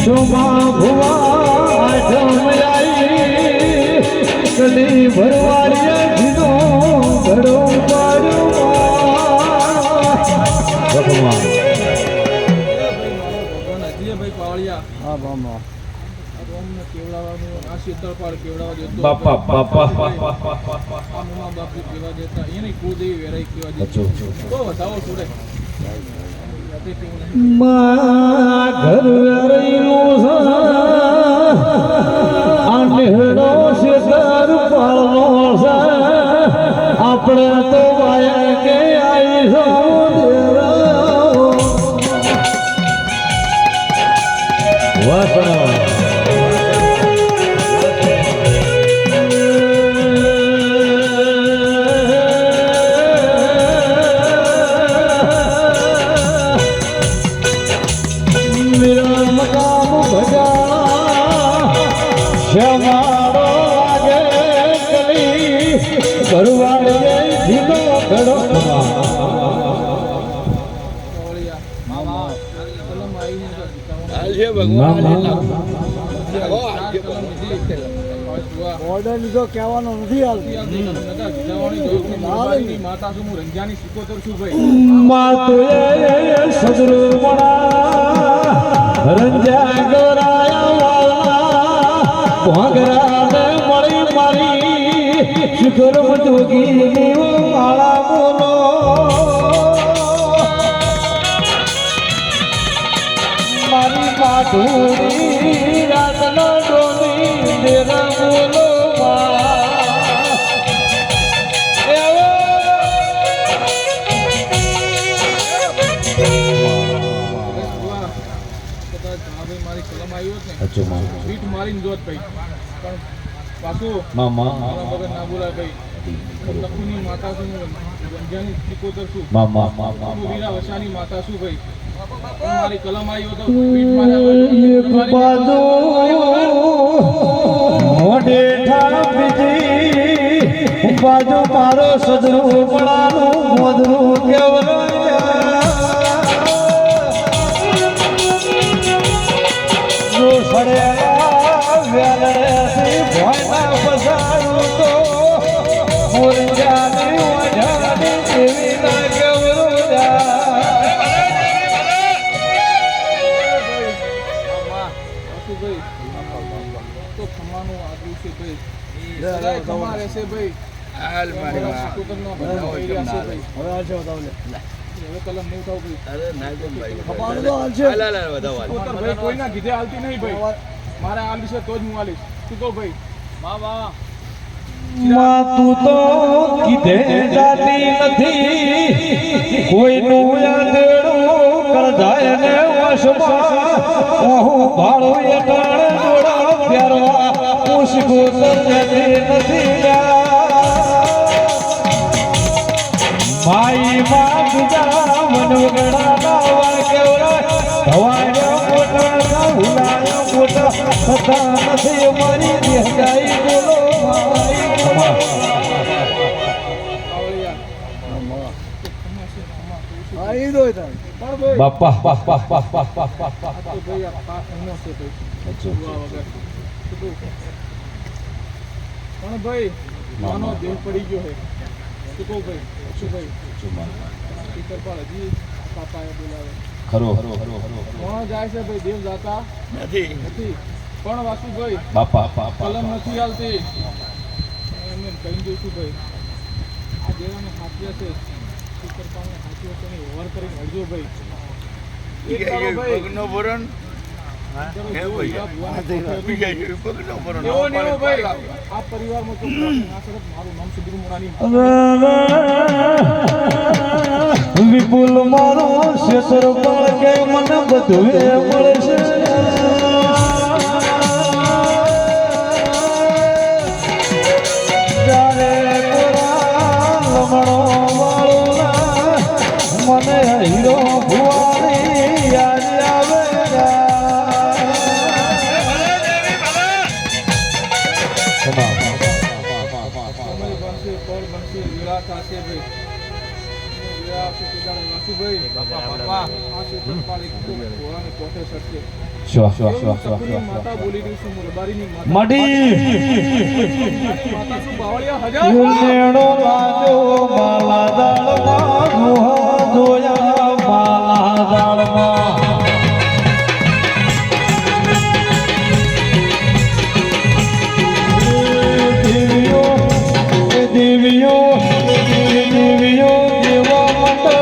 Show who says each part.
Speaker 1: શોભા ભુવા જમયાઈ કદી ભરવાડિયા જીનો ઘડો ભગવાન
Speaker 2: અજયભાઈ પાવળિયા
Speaker 1: હા મામા
Speaker 2: કેવડાવાનું આ શીતળપાળ કેવડાવા દેતો
Speaker 1: બાપા બાપા
Speaker 2: મામા બાપુ કેવા દેતા એની કુળદેવી વેરાઈ કેવા દેતો તો વધાવો છોડે
Speaker 1: મા ઘર રહીનું આંધળો શેતર પાળનો આપણે તો વાયા કે આઈ વાસણા શ્યામાડો લાગે કલી ભરવાડે જીનો ઘડો ઓર્ડર લીધો કહેવાનો નથી હાલતી
Speaker 2: માતા શું હું રંજાની સિકોતર છું ભાઈ
Speaker 1: માતુએ સદરૂપણા રંજા ગરાયા ભાગરાને મળી મારી શિખર જોગી માળા બોલો મારી માધુરી રાતના ડોલી તેરા બોલો
Speaker 2: મારી કલમ આવ્યો ને બીટ મારીને જોત ભાઈ પણ પાછું
Speaker 1: મામા
Speaker 2: વગર ના બોલાય ભાઈ લખુની માતા છું રંજાની સિકોતર છું
Speaker 1: મામા
Speaker 2: વીરા વસાની માતા છું ભાઈ મારી કલમ આવ્યો તો બીટ માર્યા
Speaker 1: મોઢે ઠાર બીજી બાજુ મારો સદરૂ પડાનું મોદરું કેવરાયા જો સડ્યા વેલડેથી ભોયના પસારું તો મુરજાની વઢાની એવી ના કેવરુજા
Speaker 2: તો ખમાનું આગળ છે ભાઈ ખમા રહેશે ભાઈ હાલ મારી સિકોતરનો બનાવ એરિયા છે ભાઈ
Speaker 1: હવે આજે બતાવ લે
Speaker 2: હવે કલમ નહીં થાવ ભાઈ
Speaker 3: અરે ના કેમ ભાઈ
Speaker 1: ખબર તો હાલ છે
Speaker 3: હાલ વધાવા
Speaker 2: સિકોતર ભાઈ કોઈના કીધે હાલતી નહીં ભાઈ મારે હાલ છે તો જ હું હાલીશ તું કહો ભાઈ
Speaker 3: મામા
Speaker 1: માં તું તો કીધે જાતી નથી કોઈનું યાદેડું કરજાય ને વશમાં હું ભાળો એટાણે જોડા પ્યારવા પૂછકો જતી નથી ભાઈ માં બીજા મનોગણા નાવા કેવડા ધવાયા મોટા ના ભૂલાયા મોટા થતા નથી મારી દેહગાઈ બોલો બાપા
Speaker 2: પણ ભાઈ માનો દેહ પડી ગયો હે શું કહું ભાઈ શું ભાઈ શીતળપાળ હજી પાપાએ બોલાવે
Speaker 1: ખરો
Speaker 2: કોણ જાય છે ભાઈ દેવ જાતા નથી પણ વાસુભાઈ
Speaker 1: બાપા
Speaker 2: કલમ નથી હાલતી એમને કહી દઈશું ભાઈ આ દેવાને હાથિયા છે શીતળપાળને હાથિયા છે એની ઓવર કરીને હળજો ભાઈ એક કરો ભાઈ
Speaker 3: પગનો ભરણ
Speaker 2: આ પરિવારમાં તો મારું નામ સુધીર મોરાની
Speaker 1: વિપુલ મારો શેતર પળ કે મને બધું મળે છે મને હીરો ભુવારી યાદ આવે
Speaker 2: આવશે તે દાડે વાસુભાઈ બાપા આ શેતરપાળ એકદમ ઘોડાને કોઠે ચડશે. એવું ચકુની માતા બોલી રહી છું, મુરબારીની માતા.
Speaker 1: મડી
Speaker 2: માતા શું બાવળિયા હજાર
Speaker 1: ઉનેડો લાજો માલા દાળ માં